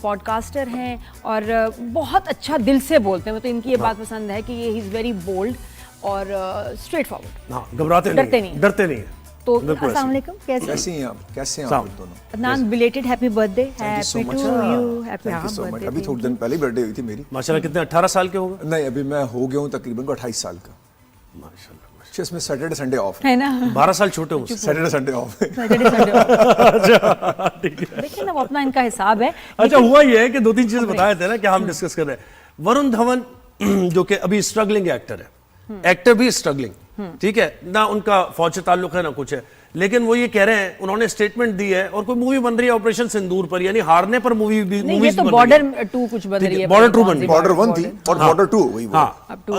Pod caster ہیں اور بہت اچھا دل سے بولتے ہیں. تو ان کی یہ بات پسند ہے کہ یہ ہی از ویری بولڈ اور اسٹریٹ فارورڈ. ہاں, گھبراتے نہیں, ڈرتے نہیں. تو السلام علیکم, کیسے ہیں آپ؟ کیسے ہیں آپ دونوں؟ Adnan belated happy birthday. Happy to you. Happy birthday. ابھی تھوڑے دن پہلے برتھ ڈے ہوئی تھی میری. ماشاءاللہ. کتنے 18 سال کے ہو گئے؟ نہیں, ابھی میں ہو گیا ہوں تقریباً 28 سال کا. ماشاءاللہ. اس میں سیٹرڈے سنڈے آف ہے نا. 12 سال چھوٹے ہوں. Saturday Sunday off. دیکھیں نا وہ اپنا ان کا حساب ہے. اچھا, ہوا یہ ہے کہ 2-3 چیزیں بتائے تھے نا کہ ہم ڈسکس کر رہے ہیں. ورن دھون جو کہ ابھی اسٹرگلنگ ایکٹر ہے, ایکٹر بھی اسٹرگلنگ, ٹھیک ہے نہ ان کا فوج سے تعلق ہے نہ کچھ ہے, لیکن وہ یہ کہہ رہے ہیں, انہوں نے اسٹیٹمنٹ دی ہے اور کوئی مووی بن رہی ہے آپریشن سندور پر, یعنی ہارنے پر موویز بن رہی ہے. یہ تو بارڈر 2 کچھ بن رہی ہے. بارڈر 2 بن رہی ہے. بارڈر 1 تھی اور بارڈر 2 وہی. ہاں,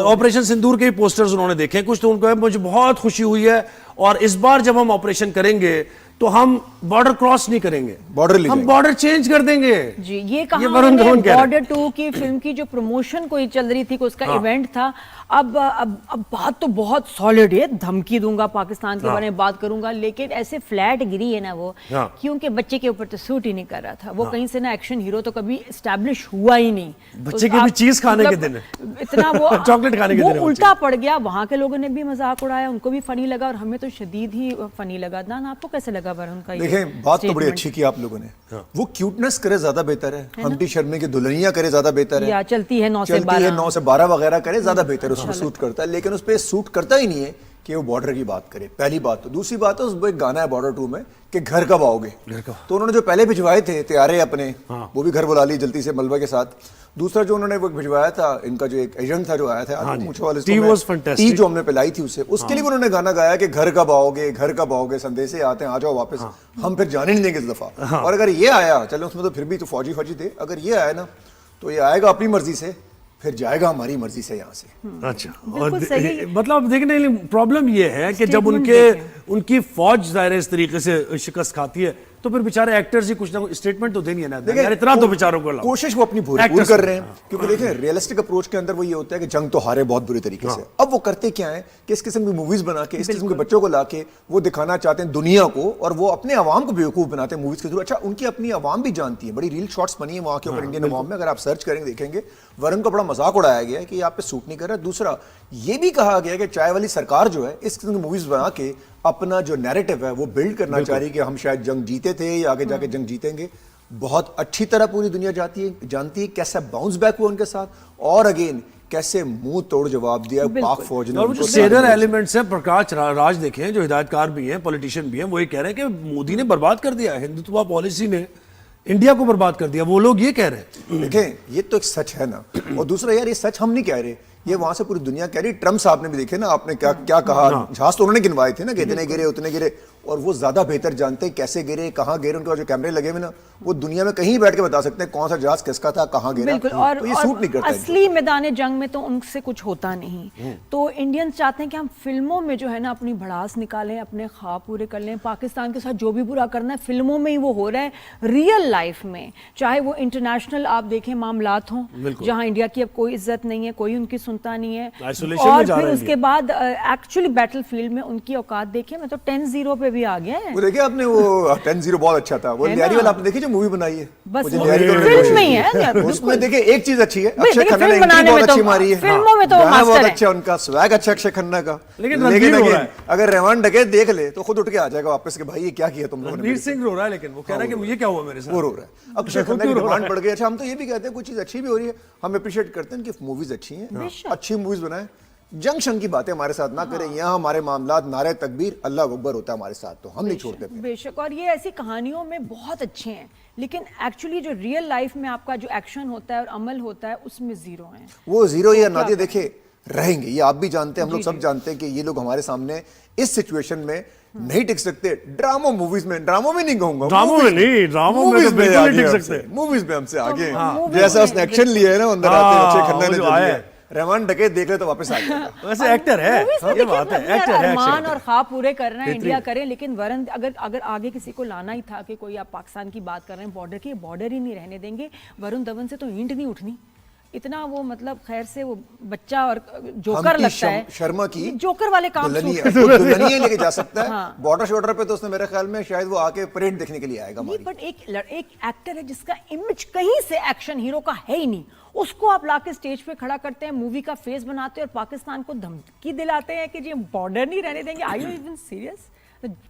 آپریشن سندور کے پوسٹرز انہوں نے دیکھے کچھ, تو ان کو مجھے بہت خوشی ہوئی ہے. اور اس بار جب ہم آپریشن کریں گے تو ہم بارڈر کراس نہیں کریں گے, ہم بارڈر چینج کر دیں گے. جی, یہ کہا بارڈر 2 کی فلم کی جو پروموشن کوئی چل رہی تھی, اس کا ایونٹ تھا. اب بات تو بہت سالڈ ہے, دھمکی دوں گا پاکستان کے بارے میں بات کروں گا, لیکن ایسے فلیٹ گری ہے نا وہ, کیونکہ بچے کے اوپر تو سوٹ ہی نہیں کر رہا تھا. وہ کہیں سے نا ایکشن ہیرو تو کبھی اسٹیبلش ہوا ہی نہیں. بچے کے بھی چیز کھانے کے دن اتنا وہ چاکلیٹ کھانے کے دن وہ الٹا پڑ گیا. وہاں کے لوگوں نے بھی مذاق اڑایا, ان کو بھی فنی لگا, اور ہمیں تو شدید ہی فنی لگا. دان آپ کو کیسے لگا ورن کا؟ دیکھیں, بات تو بڑی اچھی کی آپ لوگوں نے. وہ کیوٹنس کرے زیادہ بہتر ہے, ہمٹی شرمے کی دلہنیاں کرے زیادہ بہتر ہے, یا چلتی ہے 9 سے 12 وغیرہ کرے زیادہ بہتر ہے, اس کو سوٹ کرتا ہے. لیکن اس پہ سوٹ کرتا ہی نہیں ہے کہ وہ بارڈر کی بات کرے, پہلی بات تو. دوسری بات ہے, اس پہ ایک گانا ہے بارڈر 2 میں کہ گھر کب آؤ گے, تو انہوں نے جو پہلے بھجوائے تھے تیارے اپنے, وہ بھی گھر بلا لی جلدی سے ملبہ کے ساتھ. دوسرا جو انہوں نے وہ بھجوایا تھا, ان کا جو ایک ایجنٹ تھا جو آیا تھا مجھے والے ٹی جو ہم نے پلائی تھی اسے, اس کے لیے انہوں نے گانا گایا کہ گھر کب آؤ گے, گھر کب آؤ گے, سندیسے آتے ہیں آ جاؤ واپس, ہم پھر جانے نہیں دیں گے اس دفعہ. اور اگر یہ آیا, چلو اس میں تو پھر بھی تو فوجی تھے, اگر یہ آیا نا تو یہ آئے گا اپنی مرضی سے, پھر جائے گا ہماری مرضی سے یہاں سے. اچھا, مطلب دیکھنے پرابلم یہ ہے کہ جب ان کی فوج ظاہر اس طریقے سے شکست کھاتی ہے تو پھر بیچارے ایکٹرز ہی کچھ نہ کچھ اسٹیٹمنٹ تو دینی ہے نا یار, اتنا تو بیچاروں کو کوشش وہ اپنی پوری کر رہے ہیں. کیونکہ دیکھیں ریئلسٹک اپروچ کے اندر وہ یہ ہوتا ہے کہ جنگ تو ہارے بہت برے طریقے سے. اب وہ کرتے کیا ہیں کہ اس قسم کی موویز بنا کے, اس قسم کے بچوں کو لا کے وہ دکھانا چاہتے ہیں دنیا کو, اور وہ اپنے عوام کو بیوقوف بناتے ہیں موویز کے تھرو. اچھا, ان کی اپنی عوام بھی جانتی ہے, بڑی ریل شارٹس بنی ہیں وہاں کے اوپر انڈین عوام میں, اگر آپ سرچ کریں گے دیکھیں گے ورن کو بڑا مذاق اڑایا گیا ہے کہ یہ آپ پہ سوٹ نہیں کر رہا. دوسرا یہ بھی کہا گیا کہ چائے والی سرکار جو ہے اس قسم کی موویز بنا کے اپنا جو نیریٹو ہے وہ بلڈ کرنا چاہ رہی ہے کہ ہم شاید جنگ جیتے تھے یا آگے جا کے جنگ جیتیں گے. بہت اچھی طرح پوری دنیا جانتی ہے کیسا باؤنس بیک ہوا ان کے ساتھ, اور اگین کیسے منہ توڑ جواب دیا پاک فوج نے. اور جو سینئر ایلیمنٹس ہیں, پرکاش راج دیکھیں جو ہدایت کار بھی ہیں, پولیٹیشین بھی ہیں, وہ یہ کہہ رہے ہیں کہ مودی نے برباد کر دیا, ہندوتوا پالیسی نے انڈیا کو برباد کر دیا. وہ لوگ یہ کہہ رہے ہیں. دیکھیں, یہ تو ایک سچ ہے نا, اور دوسرا یار یہ سچ ہم نہیں کہہ رہے, یہ وہاں سے پوری دنیا کہہ رہی. ٹرمپ صاحب نے بھی دیکھے نا, آپ نے کیا کہا, جہاز تو انہوں نے گنوائے تھے نا کہ اتنے گرے اتنے گرے, اور وہ زیادہ بہتر جانتے ہیں کیسے گرے, کہاں گرے. ان کے جو کیمرے لگے ہوئے نا, وہ دنیا میں کہیں بیٹھ کے بتا سکتے ہیں کون سا جہاز کس کا تھا, کہاں گرا. اور یہ سوٹ نہیں کرتا. اصلی میدان جنگ میں تو ان سے کچھ ہوتا نہیں. تو انڈینز چاہتے ہیں کہ ہم فلموں میں جو ہے نا اپنی بھڑاس نکالیں, اپنے خواب پورے کر لیں. پاکستان کے ساتھ جو بھی برا کرنا ہے فلموں میں ہی وہ ہو رہا ہے. ریئل لائف میں چاہے وہ انٹرنیشنل آپ دیکھیں معاملات ہوں جہاں انڈیا کی اب کوئی عزت نہیں ہے, کوئی ان کی سنتا نہیں ہے, اور پھر اس کے بعد ایکچولی بیٹل فیلڈ میں ان کی اوقات دیکھیں. میں تو 10-0 پہ بھی آ گیا ہے. وہ دیکھیں آپ نے, وہ 10-0 بہت اچھا تھا. وہ لیاری والا آپ نے دیکھی جو مووی بنائی ہے, بس فلم میں ہی ہے. اس میں دیکھیں ایک چیز اچھی ہے, اکشے کھنہ نے ان کی بہت اچھی ماری ہے, فلموں میں تو بہت اچھا ان کا سویگ اچھا اکشے کھنہ کا. لیکن اگر رحمان ڈکیت دیکھ لے تو خود اٹھ کے آ جائے گا واپس کہ بھائی یہ کیا کیا تم لوگوں نے. رنویر سنگھ رو رہا ہے, لیکن وہ کہہ رہا ہے کہ مجھے کیا ہوا میرے ساتھ. وہ رو رہا ہے. اکشے کھنہ کی ڈیمانڈ بڑھ گئی. اچھا, ہم تو یہ بھی کہتے ہیں کوئی چیز اچھی بھی ہو رہی ہے, ہم اپریشیٹ کرتے ہیں کہ موویز اچھی ہیں, اچھی موویز بنائیں. جنگ شنگ کی باتیں ہمارے ساتھ نہ کریں. یہاں ہمارے معاملات نعرہ تکبیر اللہ اکبر ہوتا ہے ہمارے ساتھ, تو ہم نہیں چھوڑتے. بے شک, اور یہ ایسی کہانیوں میں بہت اچھے ہیں, لیکن ایکچولی جو ریئل لائف میں آپ کا جو ایکشن ہوتا ہے اور عمل ہوتا ہے اس میں زیرو ہیں. وہ زیرو یا نادیہ دیکھیں رہیں گے, یہ آپ بھی جانتے ہیں, ہم لوگ سب جانتے ہیں کہ یہ لوگ ہمارے سامنے اس سچویشن میں نہیں ٹک سکتے. ڈراموں موویز میں, ڈراموں میں نہیں کہوں گا, ڈراموں میں نہیں, ڈراموں میں تو بالکل نہیں ٹک سکتے. موویز میں ہم سے آگے ہیں, جیسا اس نے ایکشن لیا ہے نا اندر آتے اکشے کھنہ نے جو لیا, رحمان ڈکیت دیکھ لے تو واپس آ جائے گا. ویسے ایکٹر ہے, یہ بات ہے, ایکٹر ہے. ارمان اور خواب پورے کرنا ہے انڈیا کرے, لیکن ورن اگر آگے کسی کو لانا ہی تھا کہ کوئی آپ پاکستان کی بات کر رہے ہیں بارڈر کی, بارڈر ہی نہیں رہنے دیں گے. ورن دھون سے تو اینٹ نہیں اٹھنی, اتنا وہ مطلب خیر سے وہ بچہ اور جوکر لگتا ہے, شرما کی جوکر والے کام دلہنی لے کے جا سکتا ہے بارڈر شارڈر پہ, تو اس نے میرے خیال میں شاید وہ آ کے پریڈ دیکھنے کے لیے آئے گا. بٹ ایک ایکٹر ہے جس کا امیج کہیں سے ایکشن ہیرو کا ہے ہی نہیں, اس کو آپ لا کے اسٹیج پہ کھڑا کرتے ہیں, مووی کا فیس بناتے ہیں اور پاکستان کو دھمکی دلاتے ہیں کہ جی ہم بارڈر نہیں رہنے دیں گے. Are you even serious?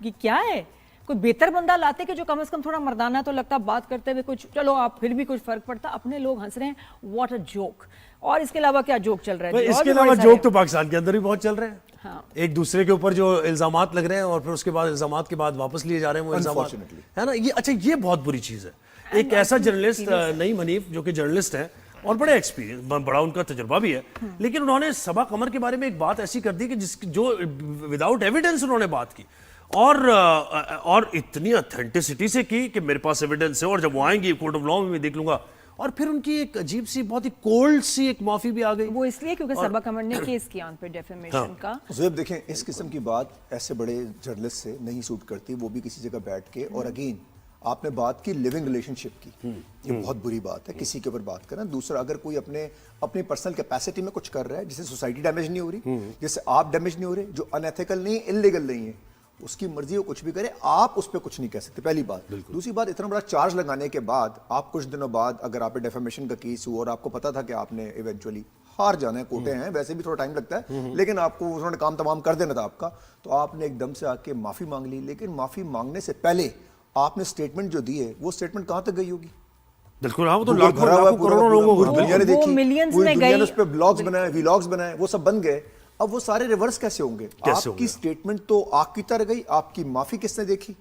یہ کیا ہے؟ کوئی بہتر بندہ لاتے کہ جو کم از کم تھوڑا مردانہ تو لگتا, بات کرتے ہوئے کچھ چلو آپ پھر بھی کچھ فرق پڑتا. اپنے لوگ ہنس رہے ہیں, واٹ اے جوک. اور اس کے علاوہ کیا جوک چل رہا ہے؟ اس کے علاوہ جوک تو پاکستان کے اندر بھی بہت چل رہے ہیں, ایک دوسرے کے اوپر جو الزامات لگ رہے ہیں اور پھر اس کے بعد الزامات کے بعد واپس لیے جا رہے ہیں وہ الزامات, ہے نا. یہ اچھا یہ بہت بری چیز ہے. ایک ایسا جرنلسٹ نعیم حنیف جو کہ جرنلسٹ ہیں اور بڑے ایکسپیرینس, بڑا ان کا تجربہ بھی ہے, لیکن انہوں نے صبا قمر کے بارے میں ایک بات ایسی کر دی کہ جو وداؤٹ ایویڈنس انہوں نے بات کی اور اتنی اتھینٹسٹی سے کی کہ میرے پاس ایویڈنس ہے اور جب وہ آئیں گی کورٹ آف لاء میں دیکھ لوں گا. اور پھر ان کی ایک عجیب سی بہت ہی کولڈ سی ایک معافی بھی آ گئی. وہ اس لیے کیونکہ صبا قمر نے کیس کیا ان پہ ڈیفیمیشن کا. زیب دیکھیں اس قسم کی بات ایسے بڑے جرنلسٹ سے نہیں سوٹ کرتی, وہ بھی کسی جگہ بیٹھ کے. اور اگین آپ نے بات کی لیونگ ریلیشن شپ کی, یہ بہت بری بات ہے کسی کے اوپر بات کرنا. دوسرا اگر کوئی اپنی پرسنل کیپیسٹی میں کچھ کر رہا ہے جس سے سوسائٹی ڈیمیج نہیں ہو رہی, جس سے آپ ڈیمیج نہیں ہو رہے, جو ان ایتھیکل نہیں ہے, انلیگل نہیں ہے, اس کی مرضی وہ کچھ بھی کرے, آپ اس پہ کچھ نہیں کہہ سکتے, پہلی بات. دوسری بات, اتنا بڑا چارج لگانے کے بعد آپ کچھ دنوں بعد اگر آپ پہ ڈیفیمیشن کا کیس ہو اور آپ کو پتا تھا کہ آپ نے ایونچولی ہار جانا ہے, کوٹے ہیں ویسے بھی تھوڑا ٹائم لگتا ہے, لیکن آپ کو انہوں نے کام تمام کر دینا تھا آپ کا, تو آپ نے ایک دم سے آ کے معافی مانگ لی. لیکن معافی مانگنے سے پہلے آپ نے اسٹیٹمنٹ جو دی ہے وہ اسٹیٹمنٹ کہاں تک گئی ہوگی؟ بالکل, ہاں وہ تو لاکھوں کروڑوں لوگوں کو دنیا نے دیکھی, ملینز میں دنیا گئی, نے اس پہ بلاگز بنائے, ویلاگز بنائے, وہ سب بن گئے. اب وہ سارے ریورس کیسے ہوں گے؟ آپ کی سٹیٹمنٹ تو آگ کی طرح گئی, آپ کی معافی کس نے دیکھی؟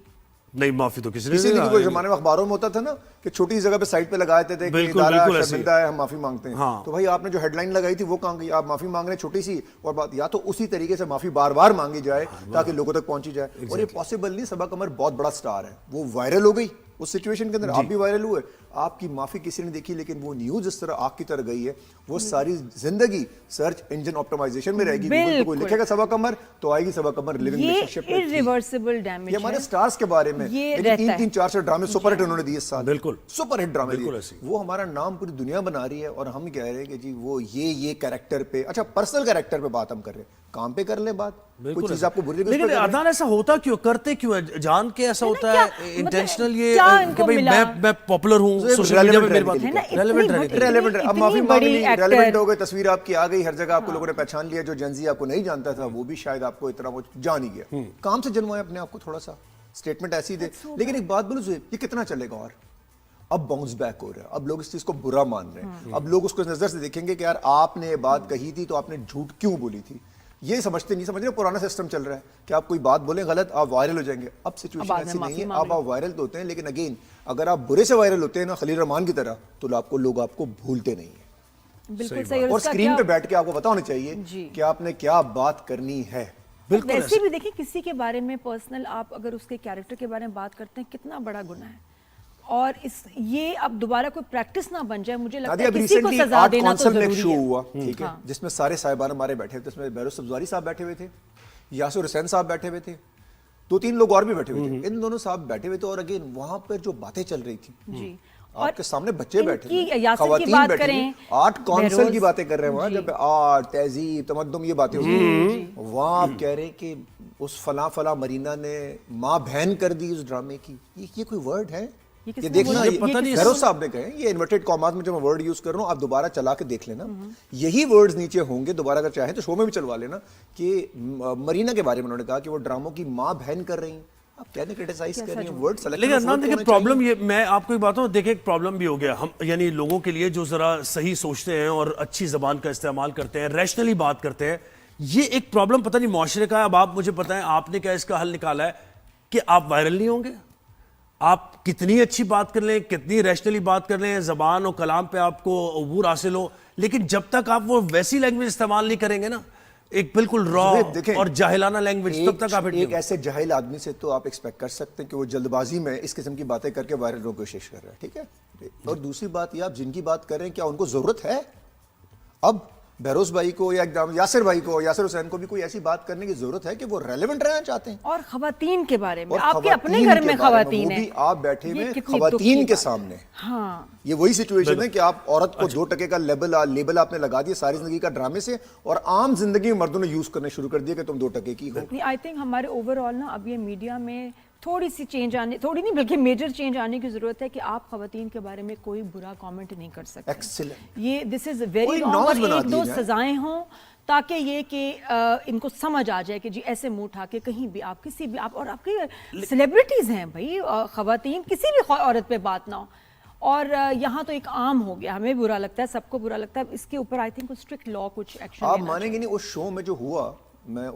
نہیں, معافی تو کسی نے نہیں دیکھی. کوئی زمانے میں اخباروں میں ہوتا تھا نا کہ چھوٹی جگہ پہ سائٹ پہ لگا دیتے تھے کہ ادارہ شرمندہ ہے ہم معافی مانگتے ہیں. تو بھائی آپ نے جو ہیڈ لائن لگائی تھی وہ کہاں گئی؟ آپ معافی مانگ رہے ہیں چھوٹی سی, اور بات یا تو اسی طریقے سے معافی بار بار مانگی جائے تاکہ لوگوں تک پہنچی جائے. اور یہ پاسبل نہیں. صبا قمر بہت بڑا سٹار ہے, وہ وائرل ہو گئی اس سچویشن کے اندر, آپ بھی وائرل ہوئے, آپ کی معافی کسی نے دیکھی, لیکن وہ نیوز اس طرح آگ کی طرح گئی ہے, وہ ساری زندگی سرچ انجن آپٹیمائزیشن میں رہے گی. گوگل پہ کوئی لکھے گا صبا قمر تو آئے گی صبا قمر لیونگ ریلیشن شپ. یہ ریورسیبل ڈیمیج یہ ہمارے سٹارز کے بارے میں 3-4 ڈرامے سپر ہٹ انہوں نے دیے اس سال, بالکل سپر ہٹ ڈرامے دیے, وہ ہمارا نام پوری دنیا بنا رہی ہے. اور ہم کہہ رہے ہیں کہ جی وہ یہ کیریکٹر پہ, اچھا پرسنل کیریکٹر پہ بات ہم کر رہے ہیں, کام پہ کر لیں بات, کوئی چیز آپ کو بری لگے. لیکن عدنان ایسا ہوتا کیوں, کرتے کیوں ہے, جان کے ایسا ہوتا ہے انٹینشنل, یہ کہ بھئی میں پاپولر ہوں سوشل میڈیا پہ, میری بات ریلیونٹ ریلیونٹ. اب معافی مانگ لی, ریلیونٹ ہو گئے, تصویر آپ کی آ گئی, ہر جگہ آپ کو لوگوں نے پہچان لیا. جو جنزی آپ کو نہیں جانتا تھا وہ بھی شاید آپ کو اتنا وہ جان ہی گیا. کام سے جنوائے اپنے آپ کو, تھوڑا سا اسٹیٹمنٹ ایسی دے. لیکن ایک بات بولو زہیب, یہ کتنا چلے گا؟ اور اب باؤنس بیک ہو رہا ہے, اب لوگ اس چیز کو برا مان رہے ہیں, اب لوگ اس کو اس نظر سے دیکھیں گے کہ یار آپ نے یہ بات کہی تھی تو آپ نے جھوٹ کیوں بولی تھی. یہ سمجھتے نہیں, سمجھ رہے پرانا سسٹم چل رہا ہے کہ آپ کوئی بات بولیں غلط آپ وائرل ہو جائیں گے. اب سچویشن ایسی نہیں ہے, اب آپ وائرل تو ہوتے ہیں, لیکن اگین اگر آپ برے سے وائرل ہوتے ہیں نا خلیل رحمان کی طرح, تو لوگ آپ کو بھولتے نہیں ہیں. بالکل صحیح. اور اسکرین پہ بیٹھ کے آپ کو پتا ہونا چاہیے کہ آپ نے کیا بات کرنی ہے. بالکل ویسے بھی دیکھیں کسی کے بارے میں پرسنل آپ اگر اس کے کیریکٹر کے بارے میں بات کرتے ہیں کتنا بڑا گناہ ہے, اور یہ اب دوبارہ کوئی پریکٹس نہ بن جائے. مجھے لگتا ہے کسی کو سزا دینا تو ضروری ہے. ایک شو ہوا ٹھیک ہے جس میں سارے صاحبان ہمارے بیٹھے تھے, اس میں بہروز سبزواری صاحب بیٹھے ہوئے تھے, یاسر حسین صاحب بیٹھے ہوئے تھے, 2-3 لوگ اور بھی بیٹھے ہوئے تھے. ان دونوں صاحب بیٹھے ہوئے تھے, اور اگین وہاں پر جو باتیں چل رہی تھیں, آپ کے سامنے بچے بیٹھے ہیں, خواتین بیٹھے ہیں, آرٹ کونسل کی باتیں کر رہے ہیں وہاں, جب آرٹ تہذیب تمدن یہ باتیں ہوئی ہیں, وہاں آپ کہہ رہے ہیں کہ اس فلاں مرینا نے ماں بہن کر دی اس ڈرامے کی. یہ کوئی ورڈ ہے؟ یہ دیکھنا, بہروز صاحب نے کہے, یہ انورٹڈ کامات میں جو میں ورڈ یوز کر رہا ہوں آپ دوبارہ چلا کے دیکھ لینا, یہی ورڈز نیچے ہوں گے, دوبارہ اگر چاہیں تو شو میں بھی چلوا لینا, کہ مرینا کے بارے میں انہوں نے کہا کہ وہ ڈراموں کی ماں بہن کر رہی ہیں. آپ کہنے کرٹیسائز کر رہی ہیں, ورڈ سلیکٹ. لیکن عدنان دیکھیں پرابلم یہ, میں آپ کو ایک بات ہوں, دیکھیں ایک پرابلم بھی ہو گیا, ہم یعنی لوگوں کے لیے جو ذرا صحیح سوچتے ہیں اور اچھی زبان کا استعمال کرتے ہیں, ریشنلی بات کرتے ہیں, یہ ایک پرابلم پتہ نہیں معاشرے کا ہے. اب آپ مجھے پتائیں آپ نے کیا اس کا حل نکالا ہے کہ آپ وائرل نہیں ہوں گے, آپ کتنی اچھی بات کر لیں, کتنی ریشنلی بات کر لیں, زبان اور کلام پہ آپ کو عبور حاصل ہو, لیکن جب تک آپ وہ ویسی لینگویج استعمال نہیں کریں گے نا, ایک بالکل را اور جاہلانہ لینگویج, تب تک آپ ایک ایسے جاہل آدمی سے تو آپ ایکسپیکٹ کر سکتے ہیں کہ وہ جلد بازی میں اس قسم کی باتیں کر کے وائرل ہونے کی کوشش کر رہا ہے, ٹھیک ہے. اور دوسری بات یہ, آپ جن کی بات کر رہے ہیں کیا ان کو ضرورت ہے؟ اب بہروز بھائی کو یا یاسر بھائی کو, یاسر حسین کو بھی کوئی ایسی بات کرنے کی ضرورت ہے کہ وہ ریلیونٹ رہنا چاہتے ہیں. اور خواتین کے بارے میں, اور آپ کے اپنے گھر میں خواتین ہیں, وہ بھی آپ بیٹھے یہ ہوئے کتنی خواتین دکھ کی کے بات سامنے. ہاں یہ وہی سچویشن ہے کہ آپ عورت کو 2 ٹکے کا لیبل آپ نے لگا دیا ساری زندگی کا ڈرامے سے, اور عام زندگی میں مردوں نے یوز کرنا شروع کر دیا کہ تم 2 ٹکے کی ہو. آئی تھنک ہمارے اوور آل نا اب یہ میڈیا میں تھوڑی سی چینج آنے, تھوڑی نہیں بلکہ میجر چینج آنے کی ضرورت ہے کہ آپ خواتین کے بارے میں کوئی برا کامنٹ نہیں کر سکتے. ایکسلنٹ. یہ دس از ویری کوئی رانگ, اور ناز بنا 1-2 دی جائے. سزائیں ہوں تاکہ یہ کہ ان کو سمجھ آ جائے کہ جی ایسے منہ اٹھا کے کہیں بھی آپ کسی بھی آپ, اور آپ کی سیلیبریٹیز ہیں بھائی, خواتین کسی بھی عورت پہ بات نہ ہو. اور یہاں تو ایک عام ہو گیا, ہمیں برا لگتا ہے, سب کو برا لگتا ہے. اس کے اوپر آئی تھنک اسٹرکٹ لا کچھ ایکشن آپ مانیں گے نہیں, اس شو میں جو ہوا, میں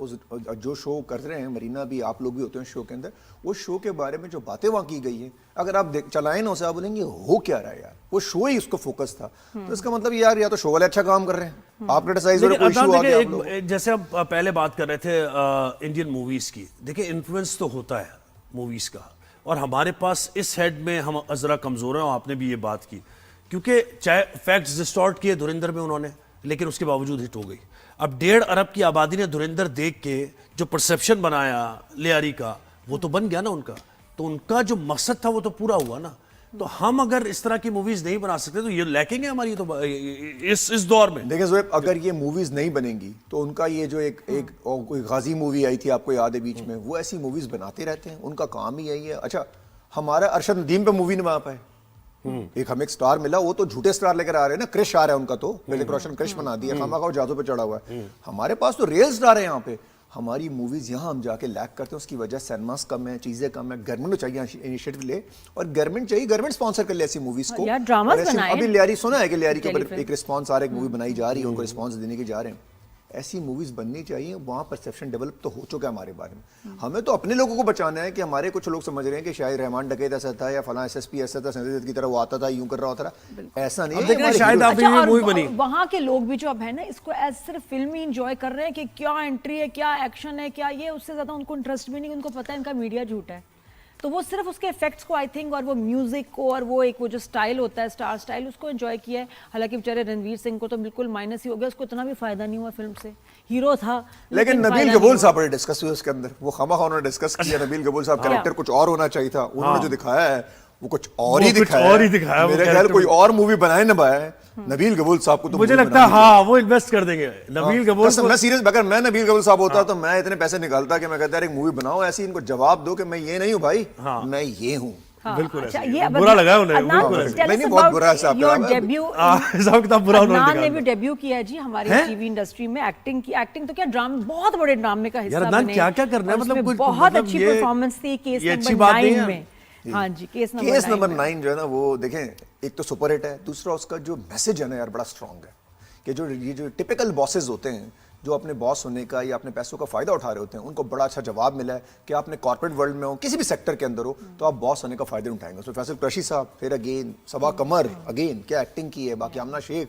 جو شو کر رہے ہیں مرینا بھی, آپ لوگ بھی ہوتے ہیں شو کے اندر, وہ شو کے بارے میں جو باتیں وہاں کی گئی ہیں, اگر آپ چلائیں نا اسے, آپ بولیں گے ہو کیا رہا ہے یار, وہ شو ہی اس کو فوکس تھا. تو اس کا مطلب یار یا تو شو والے اچھا کام کر رہے ہیں, آپ کرٹیسائز ہو رہے, کوئی ایشو آ گیا آپ لوگ. جیسے ہم پہلے بات کر رہے تھے انڈین موویز کی, دیکھیں انفلوئنس تو ہوتا ہے موویز کا, اور ہمارے پاس اس ہیڈ میں ہم ذرا کمزور ہیں, اور آپ نے بھی یہ بات کی, کیونکہ چاہے فیکٹس ڈسٹارٹ کیے دھرندر میں انہوں نے, لیکن اس کے باوجود ہٹ ہو گئی. اب 1.5 ارب کی آبادی نے دھرندر دیکھ کے جو پرسیپشن بنایا لیاری کا, وہ تو بن گیا نا ان کا, تو ان کا جو مقصد تھا وہ تو پورا ہوا نا. تو ہم اگر اس طرح کی موویز نہیں بنا سکتے تو یہ لیکنگ ہے ہماری تو اس دور میں. دیکھیں زویب, اگر یہ موویز نہیں بنیں گی تو ان کا یہ جو ایک کوئی غازی مووی آئی تھی آپ کو یاد ہے بیچ میں, وہ ایسی موویز بناتے رہتے ہیں, ان کا کام ہی یہی ہے. اچھا ہمارا ارشد ندیم پہ مووی نہیں بنا پائے, ایک ہمیں ایک سٹار ملا, وہ تو جھوٹے سٹار لے کر آ رہے ہیں نا, کرش آ رہا ہے ان کا, تو ریتک روشن کرش بنا دیا, خامخواہ وہ جادو پہ چڑھا ہوا ہے. ہمارے پاس تو ریل سٹار ہے یہاں پہ. ہماری موویز یہاں ہم جا کے لیک کرتے ہیں, اس کی وجہ سینماز کم ہے, چیزیں کم ہے. گورنمنٹ کو چاہیے انیشیٹو لے, اور گورنمنٹ چاہیے گورنمنٹ اسپانسر کر لے ایسی موویز کو. ابھی لیاری سنا ہے کہ لیاری کے اوپر ایک رسپانس آ رہا ہے, ایک مووی بنائی جا رہی ہے, ان کو رسپانس دینے کے جا رہے ہیں. ایسی موویز بننی چاہیے, وہاں پرسیپشن ڈیولپ تو ہو چکا ہے ہمارے بارے میں. ہمیں تو اپنے لوگوں کو بچانا ہے کہ ہمارے کچھ لوگ سمجھ رہے ہیں کہ شاید رحمان ڈکیت ایسا تھا, یا فلاں SSP ایسا تھا, سنجے دت کی طرح وہ آتا تھا, یوں کر رہا ہوتا تھا. ایسا نہیں ہے. شاید آپ یہ مووی بنی, وہاں کے لوگ بھی جو اب ہے نا, اس کو ایز صرف فلم ہی انجوائے کر رہے ہیں کہ کیا انٹری ہے, کیا ایکشن ہے, کیا یہ, اس سے زیادہ ان کو انٹرسٹ بھی نہیں. ان کو پتہ ہے ان کا میڈیا جھوٹا ہے, تو وہ صرف اس کے افیکٹس کو آئی تھنک, اور وہ میوزک کو, اور وہ ایک وہ جو اسٹائل ہوتا ہے اسٹار اسٹائل, اس کو انجوائے کیا ہے. حالانکہ بیچارے رنویر سنگھ کو تو بالکل مائنس ہی ہو گیا, اس کو اتنا بھی فائدہ نہیں ہوا فلم سے, ہیرو تھا. لیکن نبیل گبول صاحب نے ڈسکس ہوئے اس کے اندر, وہ خامخواہ انہوں نے ڈسکس کیا. نبیل گبول صاحب کریکٹر کچھ اور ہونا چاہیے تھا, انہوں نے جو دکھایا ہے وہ کچھ اور ہی دکھایا. میرے خیال کوئی اور مووی بنائے نہ بنائے, نبیل گبول صاحب کو تو مجھے لگتا ہے ہاں وہ انویسٹ کر دیں گے. نبیل گبول, میں سیریس, اگر میں نبیل گبول صاحب ہوتا تو میں اتنے پیسے نکالتا کہ میں کہتا ایک مووی بناؤ ایسی, ان کو جواب دو کہ میں یہ نہیں ہوں بھائی, میں یہ ہوں. بالکل برا لگا انہیں, بہت برا حساب کتاب برا. عدنان نے بھی ڈیبیو کیا ہے جی ہماری ٹی وی انڈسٹری میں, ایکٹنگ کی. ایکٹنگ تو کیا ڈرامے, بہت بڑے ڈرامے کا حصہ بنے, کیا کیا کرنا ہے, مطلب بہت اچھی پرفارمنس تھی کیس نمبر 9 میں. ہاں جی, کیس نمبر 9 جو ہے نا, وہ دیکھیں ایک تو سپر ہٹ ہے, دوسرا اس کا جو میسج ہے نا یار بڑا اسٹرانگ ہے, کہ جو یہ جو ٹپیکل باسز ہوتے ہیں جو اپنے باس ہونے کا یا اپنے پیسوں کا فائدہ اٹھا رہے ہوتے ہیں, ان کو بڑا اچھا جواب ملا ہے کہ آپ نے کارپوریٹ ورلڈ میں ہو, کسی بھی سیکٹر کے اندر ہو, تو آپ باس ہونے کا فائدہ اٹھائیں گے. اس میں فیصل قریشی صاحب, پھر اگین صبا قمر, اگین کیا ایکٹنگ کی ہے, باقی آمنہ شیخ,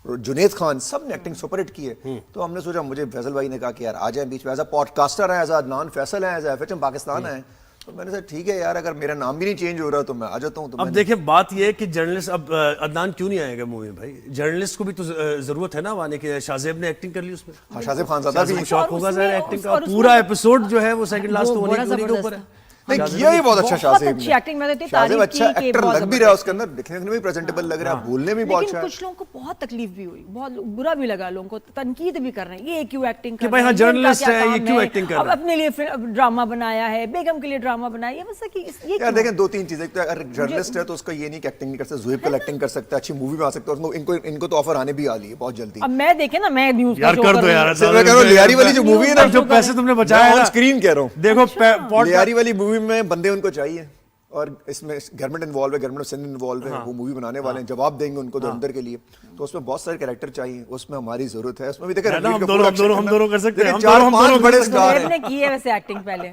جنید خان, سب نے ایکٹنگ سپر ہٹ کی ہے. تو ہم نے سوچا, مجھے فیصل بھائی نے کہا کہ یار آ جائیں بیچ میں, ایز اے پوڈ کاسٹر ہیں, ایز اے عدنان فیصل ہیں, ایز اے FHM پاکستان ہیں. تو میں نے کہا ٹھیک ہے یار, اگر میرا نام بھی نہیں چینج ہو رہا تو میں آ جاتا ہوں. اب دیکھیں بات یہ ہے کہ جرنلسٹ, اب عدنان کیوں نہیں آئے گا مووی میں بھائی, جرنلسٹ کو بھی تو ضرورت ہے نا آنے کے. شاہزیب نے ایکٹنگ کر لی اس میں, ہاں شاہزیب خان زادہ بھی شوق ہوگا ظاہر ایکٹنگ کا, پورا ایپیسوڈ جو ہے وہ سیکنڈ لاسٹ ہونے کے اوپر ہے. نہیں کیا ہی بہت اچھا شاہزیب اچھی ایکٹنگ, میں دیتی شاہزیب تعریف اچھا کی کہ ایکٹر بہت لگ بھی رہا ہے اس کے اندر, دکھنے میں بھی پریزنٹیبل لگ رہا ہے, بولنے میں بہت اچھا ہے. لیکن کچھ لوگوں کو بہت تکلیف بھی ہوئی, بہت برا بھی لگا, لوگوں کو تنقید بھی کر رہے ہیں, یہ کیوں ایکٹنگ کر رہے ہیں, ہاں جرنلسٹ ہے یہ کیوں ایکٹنگ کر رہے ہیں, اپنے لیے ڈرامہ بنایا ہے, بیگم کے لیے ڈرامہ بنایا ہے, بس کہ یہ یار دیکھیں 2-3 چیزیں. اگر جرنلسٹ ہے تو اس کا یہ نہیں کہ ایکٹنگ نہیں کر سکتا, زہیب کل ایکٹنگ کر سکتا ہے, اچھی مووی بنا سکتا ہے, ان کو تو آفر آنے بھی آ رہی ہے بہت جلدی. اب میں دیکھیں نا, میں نیوز یار کر دو یار, میں کہہ رہا ہوں لیاری والی جو مووی ہے نا, جو پیسے تم نے بچایا آن اسکرین کہہ رہا ہوں, دیکھو لیاری والی مووی میں بندے ان کو چاہیے, اور اس میں گورنمنٹ انوالو ہے, گورنمنٹ آف سندھ انوالو ہے, وہ مووی بنانے والے ہیں, جواب دیں گے ان کو دھرندر کے لیے. تو اس میں بہت سارے کریکٹر چاہیے, اس میں ہماری ضرورت ہے. اس میں بھی دیکھیں ہم دونوں کر سکتے ہیں, 4-5 بڑے اسٹار ہیں. نے کی ہے ویسے ایکٹنگ, پہلے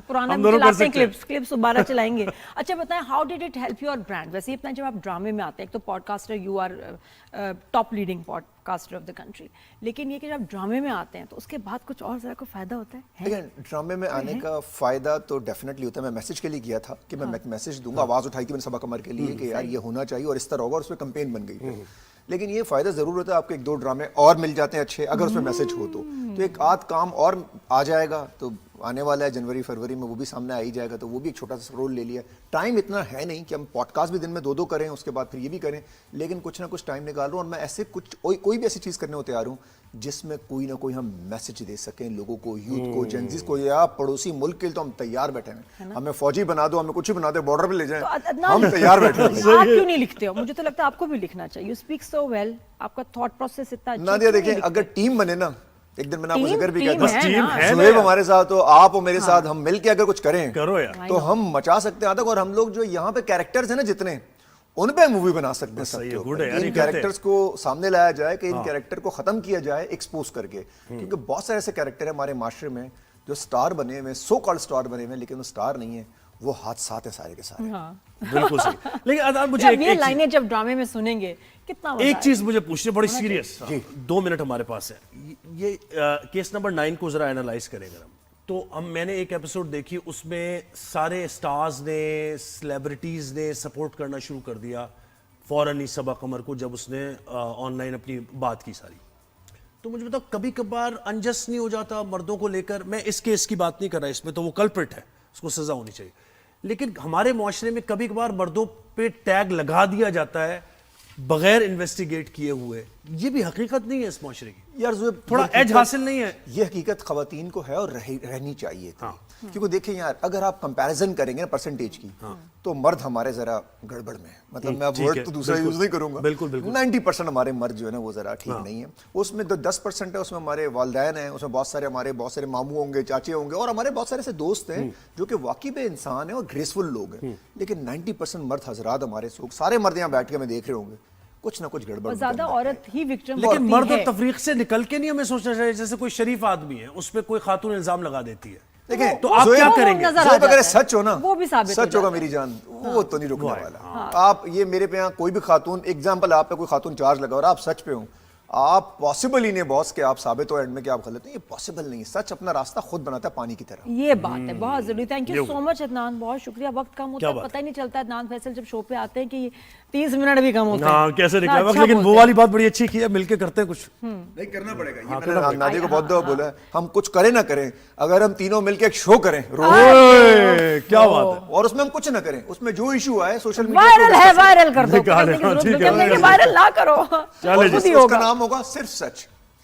پرانا چلاتے ہیں, کلپس دوبارہ چلائیں گے. اچھا بتائیں, how did it help your brand? ویسے اتنا جب آپ ڈرامے میں آتے ہیں, ایک تو podcaster, you are top leading podcaster of the country, لیکن یہ کہ جب ڈرامے میں آتے ہیں تو اس کے بعد کچھ اور ذرا کو فائدہ ہوتا ہے؟ لیکن ڈرامے میں آنے کا فائدہ تو ڈیفینیٹلی ہوتا ہے. میں میسج کے لیے کیا تھا کہ میں میسج دوں گا, آواز اٹھائی تھی میں نے صبا قمر کے لیے کہ یار یہ ہونا چاہیے اور اس طرح ہوگا, اور اس میں کمپین بن گئی. لیکن یہ فائدہ ضرور ہوتا ہے آپ کو 1-2 ڈرامے اور مل جاتے ہیں اچھے اگر اس میں میسج ہو تو ایک آدھ کام اور آ جائے گا تو آنے والا ہے جنوری فروری میں وہ بھی سامنے آ ہی جائے گا تو وہ بھی ایک چھوٹا سا رول لے لیا. ٹائم اتنا ہے نہیں کہ ہم پوڈ کاسٹ بھی دن میں 2 کریں اس کے بعد پھر یہ بھی کریں, لیکن کچھ نہ کچھ ٹائم نکال رہا ہوں اور میں ایسے کچھ کوئی بھی ایسی چیز کرنے کو تیار ہوں جس میں کوئی نہ کوئی ہم میسج دے سکیں لوگوں کو, یوتھ کو, جنزیز کو, یا پڑوسی ملک کے لیے تو ہم تیار بیٹھے ہیں. ہمیں فوجی بنا دو, ہمیں کچھ بھی بنا دو, بارڈر پہ لے جائیں, ہم تیار بیٹھے ہیں. آپ کیوں نہیں لکھتے ہو؟ مجھے تو لگتا ہے آپ کو بھی لکھنا چاہیے. یو اسپیک سو ویل, آپ کا تھاٹ پروسیس اتنا اچھا. نادیہ دیکھیں اگر ٹیم بنے نا, ایک دن میں نے آپ کو ذکر بھی کیا بس ٹیم تھا, ہے سہیب ہمارے ساتھ ہو, آپ ہو میرے ساتھ, ہم مل کے اگر کچھ کریں کرو یار تو ہم مچا سکتے ہیں. اور ہم لوگ جو یہاں پہ کیریکٹرز ہیں نا جتنے, ان پہ مووی بنا سکتے ہیں. سب کے اوپر ان کیریکٹرز کو سامنے لایا جائے کہ ان کیریکٹر کو ختم کیا جائے ایکسپوز کر کے, کیونکہ بہت سارے ایسے کیریکٹر ہیں ہمارے معاشرے میں جو سٹار بنے ہوئے, سو کالڈ سٹار بنے ہوئے, لیکن وہ سٹار نہیں ہے, وہ حادثات ہیں سارے کے سارے. بالکل صحیح. لیکن عدنان مجھے یہ لائنیں جب ڈرامے میں سنیں گے کتنا ایک چیز مجھے پوچھنی بڑی سیریس, 2 منٹ ہمارے پاس ہے. یہ کیس نمبر 9 کو ذرا اینالائز کریں گے ہم تو میں نے ایک ایپیسوڈ دیکھی, اس میں سارے سٹارز نے, سیلیبریٹیز نے سپورٹ کرنا شروع کر دیا فوراً صبا قمر کو جب اس نے آن لائن اپنی بات کی ساری. تو مجھے بتاؤ کبھی کبھار انجسٹ نہیں ہو جاتا مردوں کو لے کر؟ میں اس کیس کی بات نہیں کر رہا, اس میں تو وہ کلپرٹ ہے, اس کو سزا ہونی چاہیے, لیکن ہمارے معاشرے میں کبھی کبھار مردوں پہ ٹیگ لگا دیا جاتا ہے بغیر انویسٹیگیٹ کیے ہوئے. یہ بھی حقیقت نہیں ہے اس معاشرے کی, یار تھوڑا ایج حاصل نہیں ہے؟ یہ حقیقت خواتین کو ہے اور رہنی چاہیے تھی. کیونکہ دیکھیں یار, اگر آپ کمپیریزن کریں گے نا پرسنٹیج کی, تو مرد ہمارے ذرا گڑبڑ میں, مطلب میں اب ورڈ تو دوسرا یوز نہیں کروں گا, 90% ہمارے مرد جو ہے نا وہ ذرا ٹھیک نہیں ہے. اس میں 10% ہے, اس میں ہمارے والدین ہیں, اس میں بہت سارے ماموں ہوں گے, چاچے ہوں گے, اور ہمارے بہت سارے ایسے دوست ہیں جو کہ واقعی بے انسان ہیں اور گریسفل لوگ ہیں. لیکن 90% مرد حضرات ہمارے سارے مرد یہاں بیٹھ کے میں دیکھ رہے ہوں گے, کچھ نہ کچھ گڑبڑ. زیادہ عورت ہی وکٹم. لیکن مرد اور تفریق سے نکل کے نہیں ہمیں سوچنا چاہیے جیسے کوئی شریف آدمی ہے اس پہ کوئی خاتون الزام لگا دیتی ہے. دیکھیں تو آپ کیا کریں گے؟ اگر سچ ہو نا, وہ بھی ثابت سچ ہوگا میری جان, وہ تو نہیں رکنے والا. آپ یہ میرے پہ یہاں کوئی بھی خاتون, ایگزامپل آپ پہ کوئی خاتون چارج لگا اور آپ سچ پہ ہوں, آپ پاسبل ہی نہیں باس کہ آپ ثابت ہو اینڈ میں کہ آپ غلط ہیں, یہ پاسبل نہیں. سچ اپنا راستہ خود بناتا ہے پانی کی طرح. یہ بات ہے بہت ضروری. تھینک یو سو مچ عدنان, بہت شکریہ. وقت کم ہوتا ہے, پتہ ہی نہیں چلتا. عدنان فیصل جب شو پہ آتے ہیں کہ 30 منٹ بھی کم ہوتے ہیں. ہاں کیسے نکلا وقت, لیکن وہ والی بات بڑی اچھی کی ہے, مل کے کرتے ہیں کچھ. نہیں کرنا پڑے گا, یہ میں نے نادیہ کو بہت دفعہ بولا ہے, ہم کچھ کریں نہ کریں, اگر ہم تینوں مل کے ایک شو کریں کیا بات ہے, اور اس میں ہم کچھ نہ کریں, اس میں جو ایشو آئے سوشل میڈیا وائرل ہے, وائرل کر دو. وائرل نہ کرو, اس کا نام ہوگا صرف سچ.